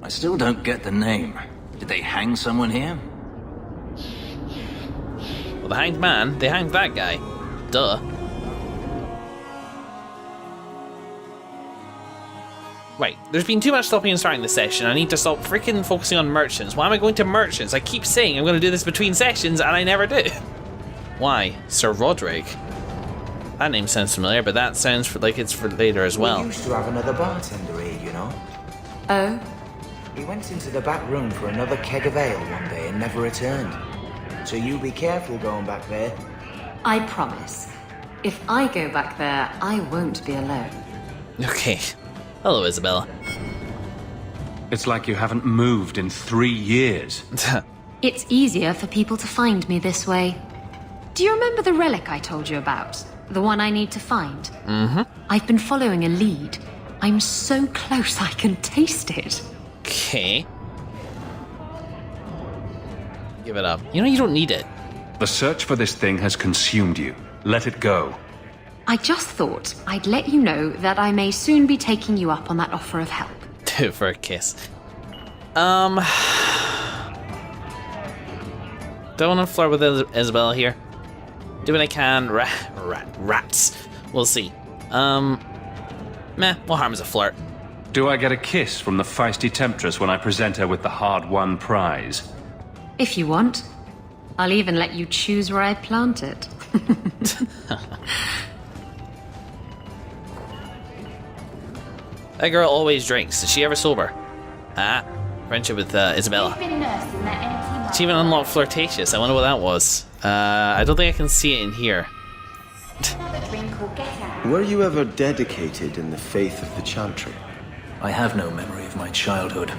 I still don't get the name. Did they hang someone here? Well, the hanged man, they hanged that guy. Duh. Right, there's been too much stopping and starting this session. I need to stop freaking focusing on merchants. Why am I going to merchants? I keep saying I'm going to do this between sessions and I never do. Why? Sir Roderick? That name sounds familiar, but that sounds like it's for later as well. We used to have another bartender here, you know. Oh? He went into the back room for another keg of ale one day and never returned. So you be careful going back there. I promise. If I go back there, I won't be alone. Okay. Hello, Isabella. It's like you haven't moved in 3 years. It's easier for people to find me this way. Do you remember the relic I told you about? The one I need to find? Mm-hmm. I've been following a lead. I'm so close I can taste it. Okay. Give it up. You know you don't need it. The search for this thing has consumed you. Let it go. I just thought I'd let you know that I may soon be taking you up on that offer of help. For a kiss. Don't want to flirt with Isabella here. Do what I can. Rats. We'll see. Meh, what harm is a flirt? Do I get a kiss from the feisty temptress when I present her with the hard-won prize? If you want. I'll even let you choose where I plant it. That girl always drinks. Is she ever sober? Ah, friendship with Isabella. She even unlocked flirtatious. I wonder what that was. I don't think I can see it in here. Were you ever dedicated in the faith of the Chantry? I have no memory of my childhood.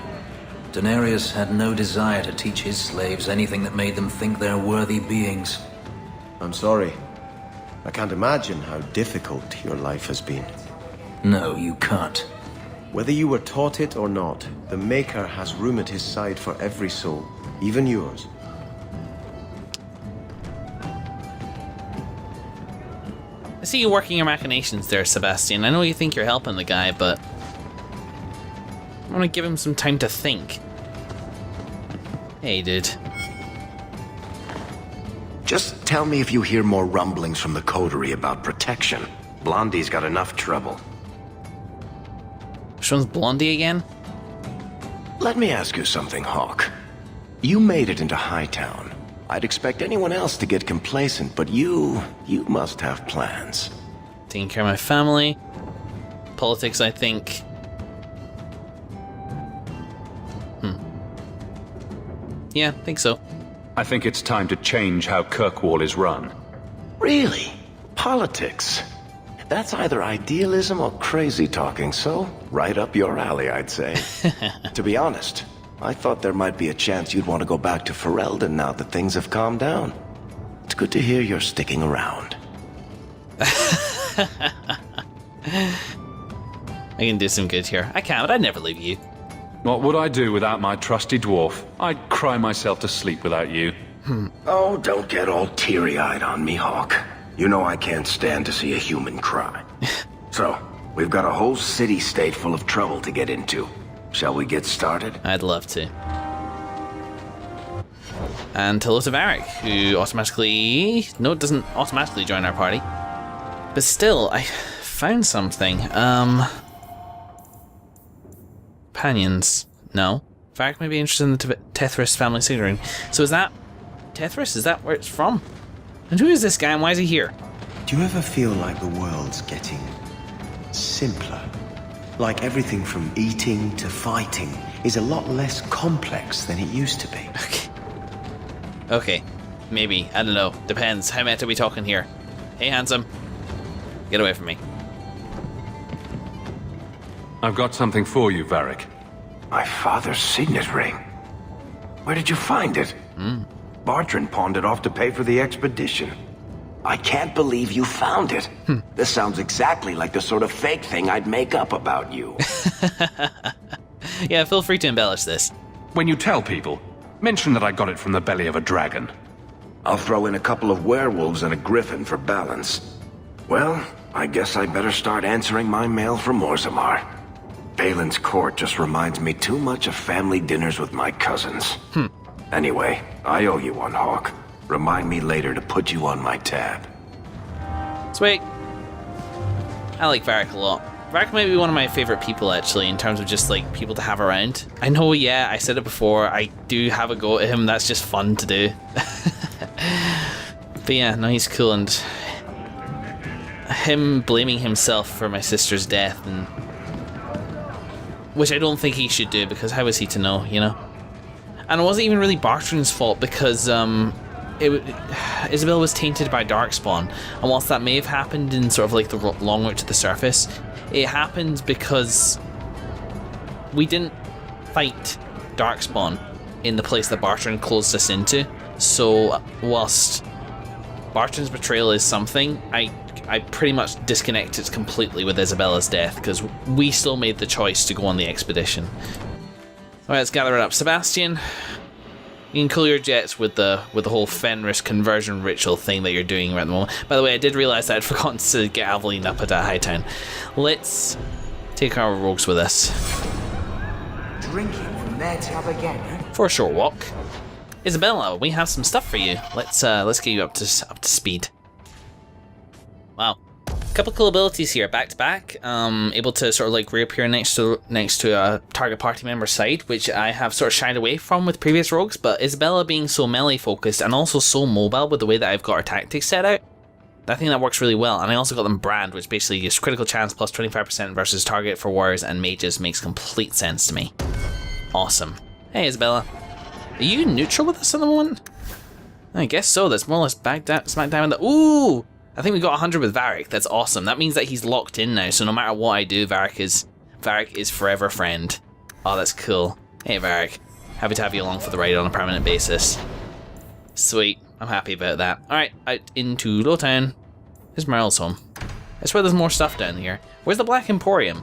Denarius had no desire to teach his slaves anything that made them think they're worthy beings. I'm sorry. I can't imagine how difficult your life has been. No, you can't. Whether you were taught it or not, the Maker has room at his side for every soul, even yours. I see you working your machinations there, Sebastian. I know you think you're helping the guy, but I want to give him some time to think. Hey, dude. Just tell me if you hear more rumblings from the coterie about protection. Blondie's got enough trouble. Which one's Blondie again? Let me ask you something, Hawke. You made it into Hightown. I'd expect anyone else to get complacent, but you must have plans. Taking care of my family. Politics, I think. Yeah, I think so. I think it's time to change how Kirkwall is run. Really? Politics? That's either idealism or crazy talking, so right up your alley, I'd say. To be honest, I thought there might be a chance you'd want to go back to Ferelden now that things have calmed down. It's good to hear you're sticking around. I can do some good here. I can, but I'd never leave you. What would I do without my trusty dwarf? I'd cry myself to sleep without you. Oh, don't get all teary-eyed on me, Hawke. You know I can't stand to see a human cry. So, we've got a whole city-state full of trouble to get into. Shall we get started? I'd love to. And hello to Varric, who automatically... No, it doesn't automatically join our party. But still, I found something. Companions. No. Varric may be interested in the Tethris family secret ring. So is that... Tethris? Is that where it's from? And who is this guy and why is he here? Do you ever feel like the world's getting simpler? Like everything from eating to fighting is a lot less complex than it used to be. Okay. Maybe. I don't know. Depends. How meta are we talking here? Hey, handsome. Get away from me. I've got something for you, Varric. My father's signet ring. Where did you find it? Bartrand pawned it off to pay for the expedition. I can't believe you found it. This sounds exactly like the sort of fake thing I'd make up about you. Yeah, feel free to embellish this. When you tell people, mention that I got it from the belly of a dragon. I'll throw in a couple of werewolves and a griffin for balance. Well, I guess I better start answering my mail from Orzammar. Balin's court just reminds me too much of family dinners with my cousins. Anyway, I owe you one, Hawke. Remind me later to put you on my tab. Sweet. I like Varric a lot. Varric might be one of my favorite people, actually, in terms of just, like, people to have around. I know, yeah, I said it before, I do have a go at him, that's just fun to do. But yeah, no, he's cool, and him blaming himself for my sister's death, and which I don't think he should do, because how was he to know, you know? And it wasn't even really Bartran's fault, because Isabella was tainted by Darkspawn, and whilst that may have happened in sort of like the long route to the surface, it happened because we didn't fight Darkspawn in the place that Bartran closed us into. So whilst Bartran's betrayal is something, I pretty much disconnected completely with Isabella's death, because we still made the choice to go on the expedition. Alright, let's gather it up. Sebastian, you can cool your jets with the whole Fenris conversion ritual thing that you're doing right at the moment. By the way, I did realise that I'd forgotten to get Aveline up at that Hightown. Let's take our rogues with us. Drinking from their tab again, eh? For a short walk. Isabella, we have some stuff for you. Let's get you up to speed. Wow. Couple cool abilities here, back to back. Able to sort of like reappear next to a target party member's side, which I have sort of shied away from with previous rogues, but Isabella being so melee focused and also so mobile with the way that I've got her tactics set out, I think that works really well. And I also got them brand, which basically gives critical chance plus 25% versus target for warriors and mages. Makes complete sense to me. Awesome. Hey Isabella. Are you neutral with us at the moment? I guess so, that's more or less smack down in the... Ooh! I think we got 100 with Varric. That's awesome. That means that he's locked in now, so no matter what I do, Varric is forever friend. Oh, that's cool. Hey, Varric. Happy to have you along for the ride on a permanent basis. Sweet. I'm happy about that. Alright, out into Lowtown. Here's Meryl's home. I swear there's more stuff down here. Where's the Black Emporium?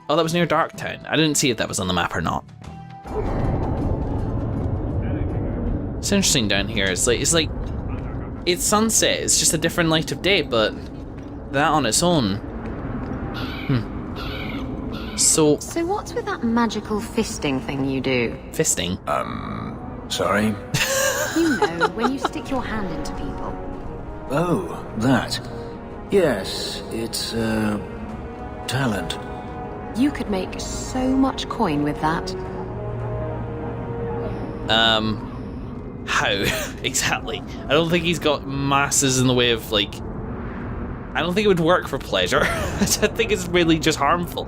Oh, that was near Darktown. I didn't see if that was on the map or not. It's interesting down here. It's sunset, it's just a different light of day, but that on its own. So what's with that magical fisting thing you do? Fisting? Sorry? You know, when you stick your hand into people. Oh, that. Yes, it's, talent. You could make so much coin with that. How? Exactly. I don't think he's got masses in the way of, like... I don't think it would work for pleasure. I think it's really just harmful.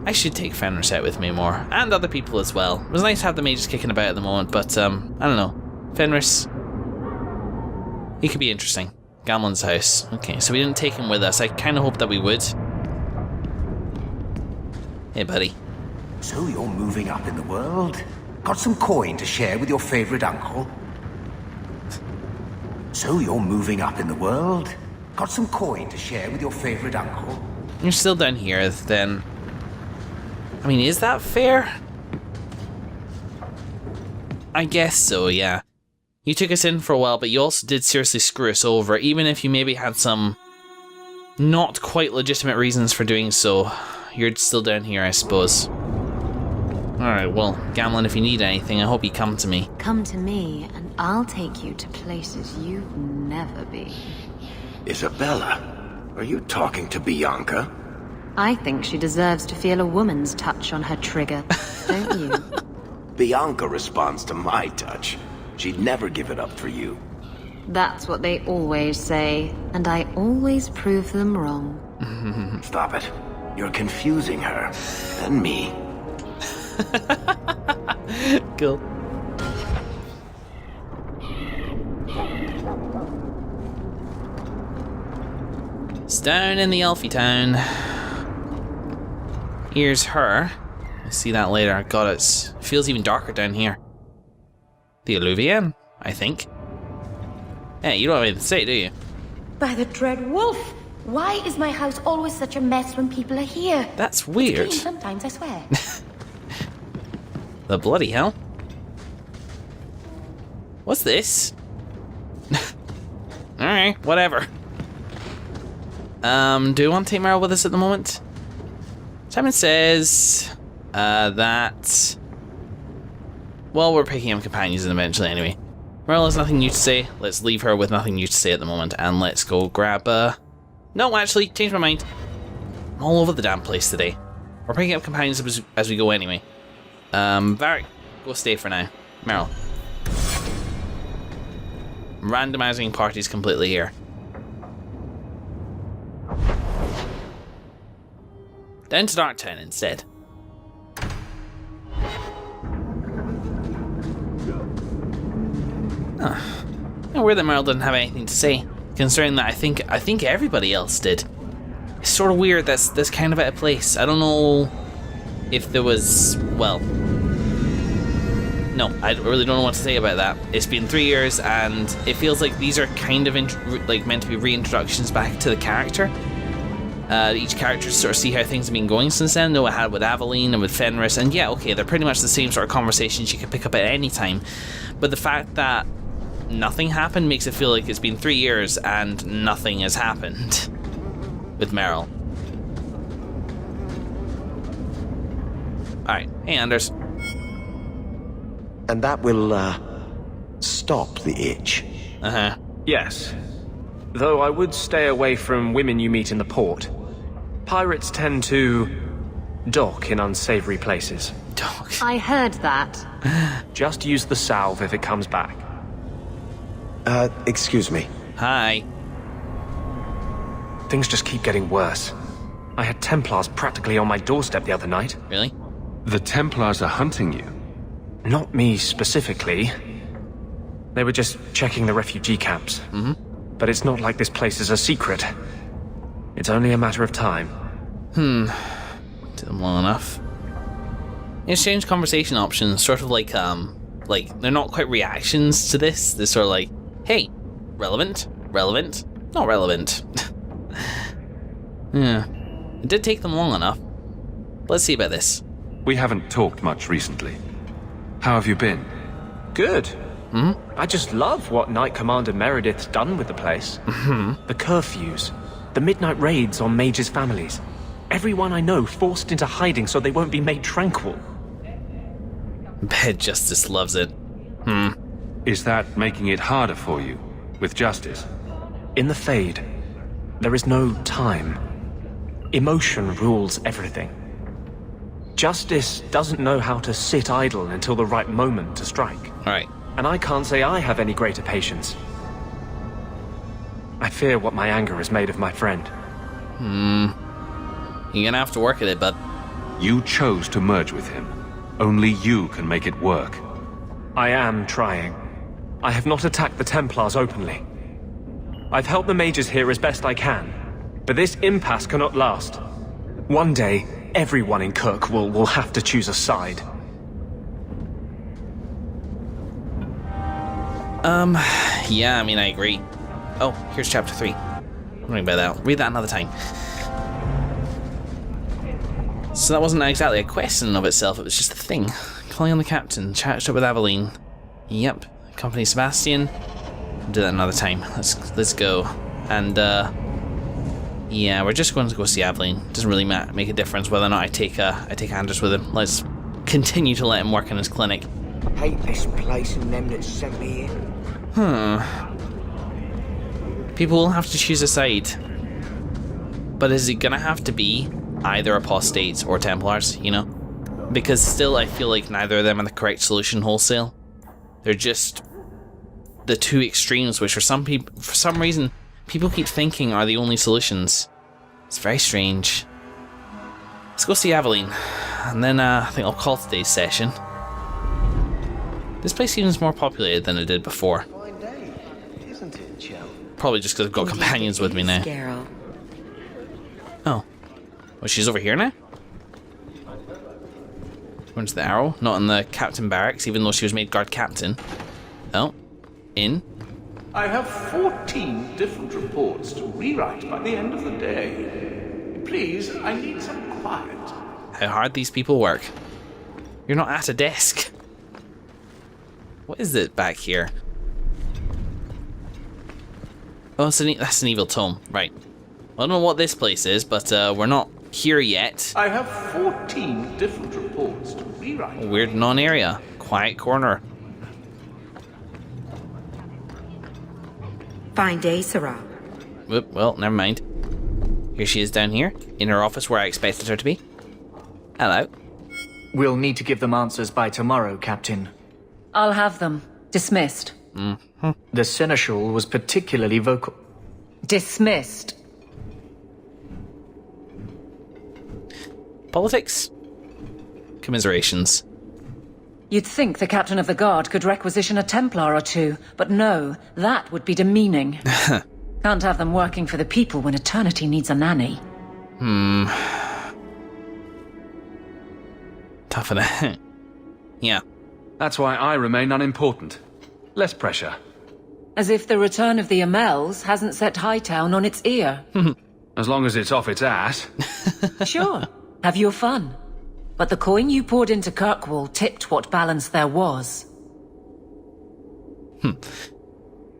I should take Fenris out with me more, and other people as well. It was nice to have the mages kicking about at the moment, but, I don't know. Fenris... he could be interesting. Gamlen's house. Okay, so we didn't take him with us. I kind of hoped that we would. Hey, buddy. So you're moving up in the world? Got some coin to share with your favorite uncle? So you're moving up in the world? Got some coin to share with your favorite uncle? You're still down here, then. I mean, is that fair? I guess so, yeah. You took us in for a while, but you also did seriously screw us over, even if you maybe had some not quite legitimate reasons for doing so. You're still down here, I suppose. Alright, well, Gamlen, if you need anything, I hope you come to me. Come to me, and I'll take you to places you've never been. Isabella, are you talking to Bianca? I think she deserves to feel a woman's touch on her trigger, don't you? Bianca responds to my touch. She'd never give it up for you. That's what they always say, and I always prove them wrong. Stop it. You're confusing her. And me. Cool. It's down in the Elfie town. Here's her. I'll see that later. God, it feels even darker down here. The Alluvian, I think. Hey, you don't have anything to say, do you? By the dread wolf! Why is my house always such a mess when people are here? That's weird. It's clean sometimes, I swear. The bloody hell? What's this? Alright, whatever. Do you want to take Meryl with us at the moment? Simon says that... Well, we're picking up companions eventually anyway. Merle has nothing new to say. Let's leave her with nothing new to say at the moment, and let's go grab No, actually, change my mind. I'm all over the damn place today. We're picking up companions as we go anyway. Varric, go stay for now. Merle. Randomizing parties completely here. Down to Dark Town instead. Weird that Merle didn't have anything to say, considering that I think everybody else did. It's sort of weird that's kind of out of place. I don't know if there was, well, no, I really don't know what to say about that. It's been 3 years, and it feels like these are kind of meant to be reintroductions back to the character. Each character to sort of see how things have been going since then. No, I had with Aveline and with Fenris, and yeah, okay, they're pretty much the same sort of conversations you could pick up at any time. But the fact that nothing happened makes it feel like it's been 3 years and nothing has happened with Merle. Alright, hey Anders. And that will, stop the itch. Uh-huh. Yes. Though I would stay away from women you meet in the port. Pirates tend to dock in unsavory places. Dock. I heard that. Just use the salve if it comes back. Excuse me. Hi. Things just keep getting worse. I had Templars practically on my doorstep the other night. Really? The Templars are hunting you. Not me specifically. They were just checking the refugee camps. Mm-hmm. But it's not like this place is a secret. It's only a matter of time. Did them long enough. Exchange conversation options, sort of like they're not quite reactions to this. They're sort of like, hey, relevant, relevant, not relevant. Yeah. It did take them long enough. Let's see about this. We haven't talked much recently. How have you been? Good. I just love what Knight Commander Meredith's done with the place. The curfews, the midnight raids on mages' families. Everyone I know forced into hiding so they won't be made tranquil. Bed Justice loves it. Is that making it harder for you, with justice? In the Fade, there is no time. Emotion rules everything. Justice doesn't know how to sit idle until the right moment to strike. Alright. And I can't say I have any greater patience. I fear what my anger has made of my friend. You're gonna have to work at it, bud. You chose to merge with him. Only you can make it work. I am trying. I have not attacked the Templars openly. I've helped the mages here as best I can, but this impasse cannot last. One day, everyone in Kirk will have to choose a side. Yeah, I mean, I agree. Oh, here's chapter 3. Don't worry about that. I'll read that another time. So that wasn't exactly a question of itself, it was just a thing. Calling on the captain, chatted up with Aveline. Yep, accompany Sebastian. We'll do that another time. Let's go. And, yeah, we're just going to go see Aveline. Doesn't really make a difference whether or not I take Anders with him. Let's continue to let him work in his clinic. Hate this place and them that sent me in. People will have to choose a side. But is it gonna have to be either apostates or Templars, you know? Because still I feel like neither of them are the correct solution wholesale. They're just the two extremes, which are for some reason, people keep thinking are the only solutions. It's very strange. Let's go see Aveline, and then I think I'll call today's session. This place seems more populated than it did before. Probably just because I've got companions with me now. Oh. Well, she's over here now? Where's the arrow? Not in the captain barracks, even though she was made guard captain. Oh. In. I have 14 different reports to rewrite by the end of the day. Please, I need some quiet. How hard these people work. You're not at a desk. What is it back here? Oh, that's an evil tome. Right. I don't know what this place is, but we're not here yet. I have 14 different reports to rewrite. Weird non-area. Quiet corner. Fine day, Sarah. Whoop, well, never mind. Here she is down here, in her office where I expected her to be. Hello. We'll need to give them answers by tomorrow, Captain. I'll have them. Dismissed. The Seneschal was particularly vocal. Dismissed. Politics? Commiserations. You'd think the captain of the guard could requisition a Templar or two, but no, that would be demeaning. Can't have them working for the people when eternity needs a nanny. Tough of that. Yeah. That's why I remain unimportant. Less pressure. As if the return of the Amels hasn't set Hightown on its ear. As long as it's off its ass. Sure, have your fun. But the coin you poured into Kirkwall tipped what balance there was.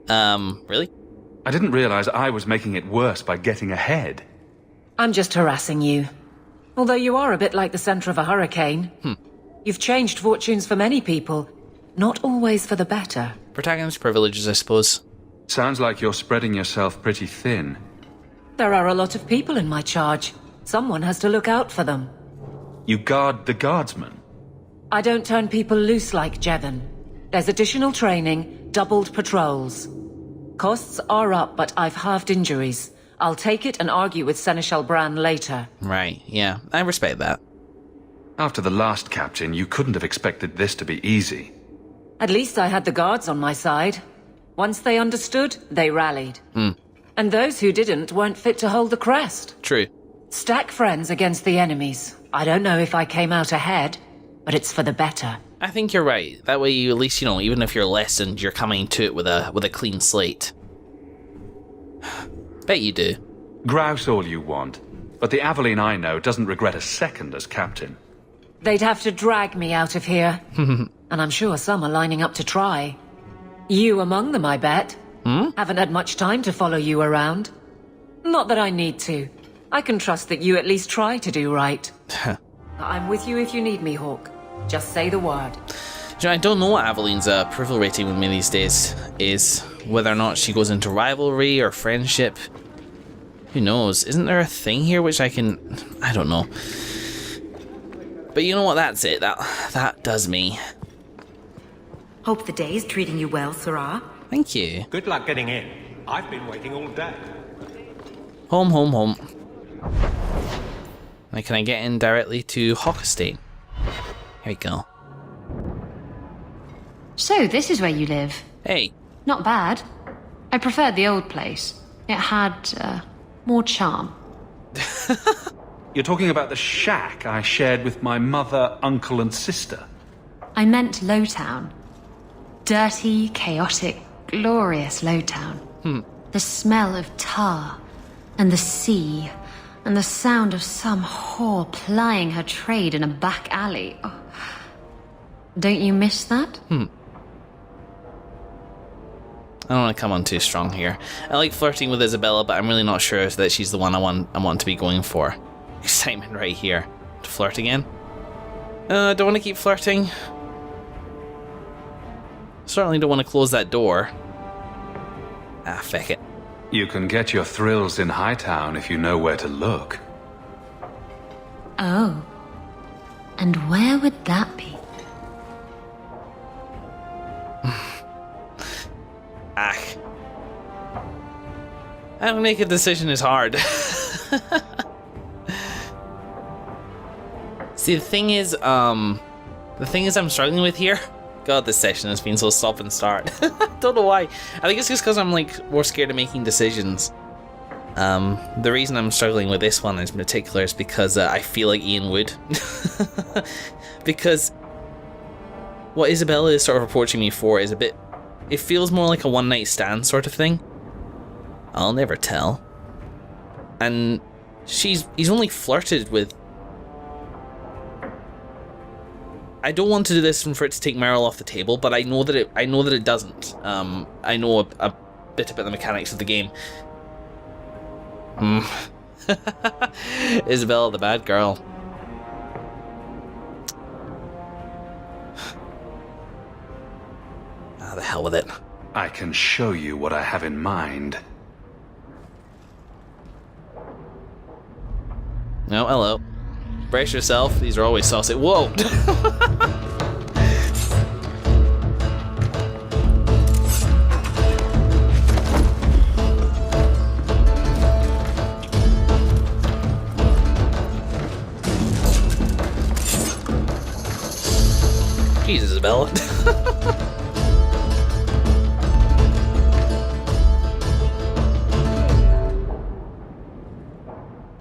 Really? I didn't realize I was making it worse by getting ahead. I'm just harassing you. Although you are a bit like the center of a hurricane. You've changed fortunes for many people, not always for the better. Protagonist privileges, I suppose. Sounds like you're spreading yourself pretty thin. There are a lot of people in my charge. Someone has to look out for them. You guard the guardsmen? I don't turn people loose like Jevon. There's additional training, doubled patrols. Costs are up, but I've halved injuries. I'll take it and argue with Seneschal Bran later. Right, yeah, I respect that. After the last captain, you couldn't have expected this to be easy. At least I had the guards on my side. Once they understood, they rallied. And those who didn't weren't fit to hold the crest. True. Stack friends against the enemies. I don't know if I came out ahead, but it's for the better. I think you're right. That way you at least, even if you're lessened, you're coming to it with a clean slate. Bet you do. Grouse all you want, but the Aveline I know doesn't regret a second as captain. They'd have to drag me out of here. And I'm sure some are lining up to try. You among them, I bet. Haven't had much time to follow you around. Not that I need to. I can trust that you at least try to do right. I'm with you if you need me, Hawke. Just say the word. I don't know what Aveline's approval rating with me these days is. Whether or not she goes into rivalry or friendship. Who knows? Isn't there a thing here which I don't know. But you know what? That's it. That does me. Hope the day's treating you well, Sarah. Thank you. Good luck getting in. I've been waiting all day. Home, home, home. Now can I get in directly to Hawke Estate? Here we go. So, this is where you live. Hey. Not bad. I preferred the old place. It had, more charm. You're talking about the shack I shared with my mother, uncle, and sister? I meant Lowtown. Dirty, chaotic, glorious Lowtown. The smell of tar, and the sea, and the sound of some whore plying her trade in a back alley. Oh. Don't you miss that? I don't want to come on too strong here. I like flirting with Isabella, but I'm really not sure that she's the one I want to be going for. Excitement right here. To flirt again? Don't want to keep flirting. Certainly don't want to close that door. Ah, feck it. You can get your thrills in Hightown if you know where to look. Oh. And where would that be? I don't make a decision is hard. See, the thing is I'm struggling with here. God, this session has been so stop and start. Don't know why. I think it's just because I'm more scared of making decisions. The reason I'm struggling with this one in particular is because I feel like Iain would. Because what Isabella is sort of approaching me for is it feels more like a one night stand sort of thing. I'll never tell. And he's only flirted with. I don't want to do this for it to take Meryl off the table, but I know that it doesn't. I know a bit about the mechanics of the game. Isabella the bad girl. Ah, the hell with it. I can show you what I have in mind. No, hello. Brace yourself. These are always saucy. Whoa! Jesus, Isabella.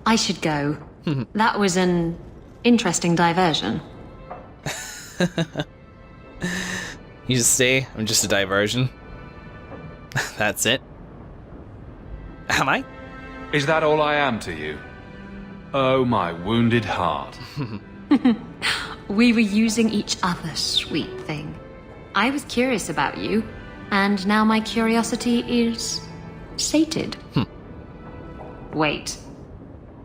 I should go. That was an interesting diversion. You just say I'm just a diversion. That's it. Am I? Is that all I am to you? Oh, my wounded heart. We were using each other, sweet thing. I was curious about you, and now my curiosity is sated. Wait.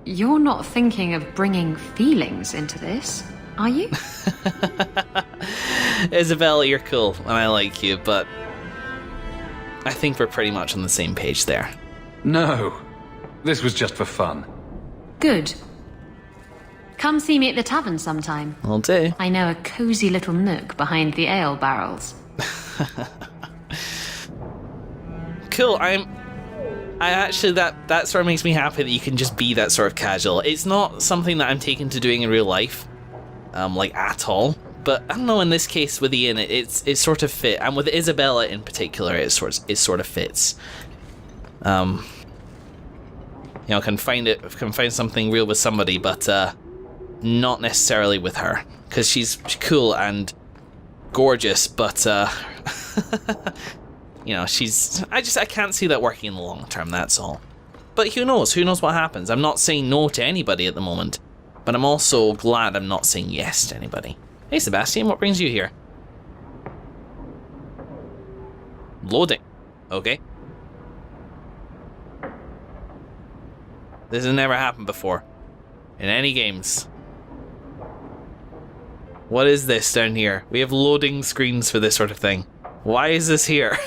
You're not thinking of bringing feelings into this, are you? Isabella, you're cool, and I like you, but I think we're pretty much on the same page there. No. This was just for fun. Good. Come see me at the tavern sometime. Will do. I know a cozy little nook behind the ale barrels. Cool, I actually, that sort of makes me happy that you can just be that sort of casual. It's not something that I'm taken to doing in real life, like at all. But I don't know, in this case with Iain, it sort of fit, and with Isabella in particular, it sort of fits. You know, can find something real with somebody, but not necessarily with her, because she's cool and gorgeous, but you know, I can't see that working in the long term, that's all. But who knows what happens. I'm not saying no to anybody at the moment, but I'm also glad I'm not saying yes to anybody. Hey Sebastian, what brings you here? Loading. Okay. This has never happened before in any games. What is this down here? We have loading screens for this sort of thing. Why is this here?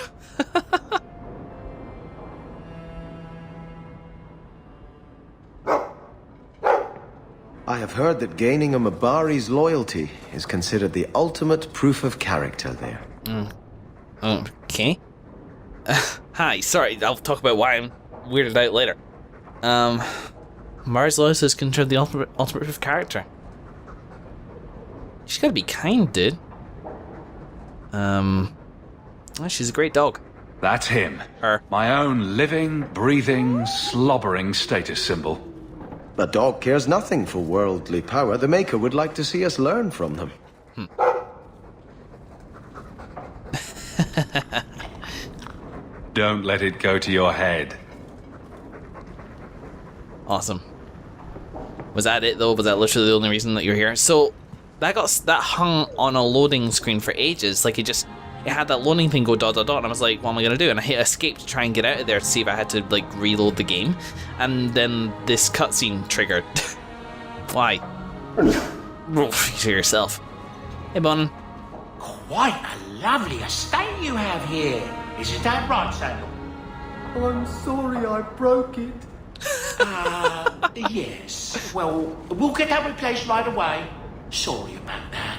I have heard that gaining a Mabari's loyalty is considered the ultimate proof of character there. Okay. Hi, sorry, I'll talk about why I'm weirded out later. Mars loyalty is considered the ultimate proof of character. She's gotta be kind, dude. She's a great dog. That's him. Her. My own living, breathing, slobbering status symbol. The dog cares nothing for worldly power. The Maker would like to see us learn from them. Don't let it go to your head. Awesome. Was that it though? Was that literally the only reason that you're here? So that hung on a loading screen for ages. Like it had that loading thing go ... and I was like, what am I gonna do? And I hit escape to try and get out of there to see if I had to like reload the game. And then this cutscene triggered. Why? To yourself. Hey Bonin. Quite a lovely estate you have here. Isn't that right, Samuel? I'm sorry I broke it. Yes. Well, we'll get that replaced right away. Sorry about that.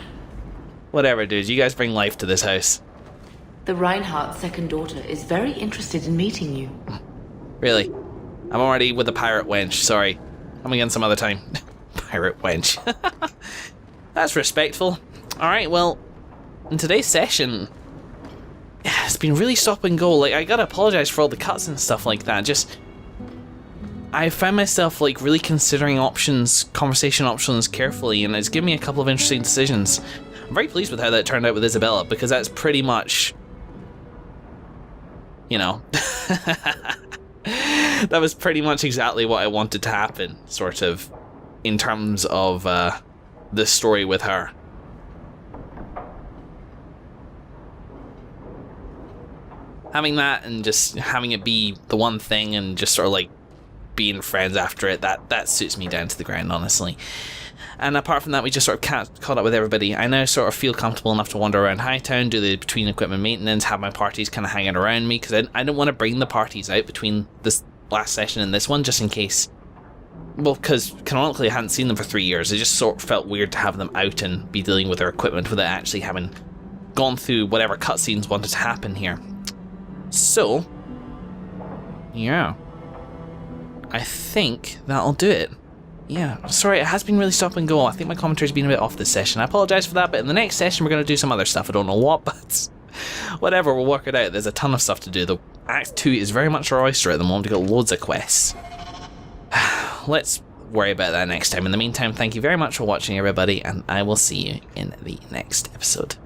Whatever, dude. You guys bring life to this house. The Reinhardt's second daughter is very interested in meeting you. Really? I'm already with the pirate wench. Sorry. Come again some other time. Pirate wench. That's respectful. Alright, well, in today's session, it's been really stop and go. Like, I gotta apologize for all the cuts and stuff like that. Just, I found myself, like, really considering conversation options carefully, and it's given me a couple of interesting decisions. I'm very pleased with how that turned out with Isabella, because that's pretty much, you know, that was pretty much exactly what I wanted to happen, sort of, in terms of the story with her. Having that and just having it be the one thing and just sort of like being friends after it. That suits me down to the ground, honestly. And apart from that, we just sort of caught up with everybody. I now sort of feel comfortable enough to wander around Hightown, do the between equipment maintenance, have my parties kind of hanging around me, because I don't want to bring the parties out between this last session and this one, just in case. Well, because canonically I hadn't seen them for 3 years. It just sort of felt weird to have them out and be dealing with their equipment without actually having gone through whatever cutscenes wanted to happen here. So, yeah. I think that'll do it. Yeah, sorry, it has been really stop and go. I think my commentary's been a bit off this session. I apologise for that, but in the next session we're going to do some other stuff. I don't know what, but whatever, we'll work it out. There's a ton of stuff to do. The Act 2 is very much our oyster at the moment. We've got loads of quests. Let's worry about that next time. In the meantime, thank you very much for watching, everybody, and I will see you in the next episode.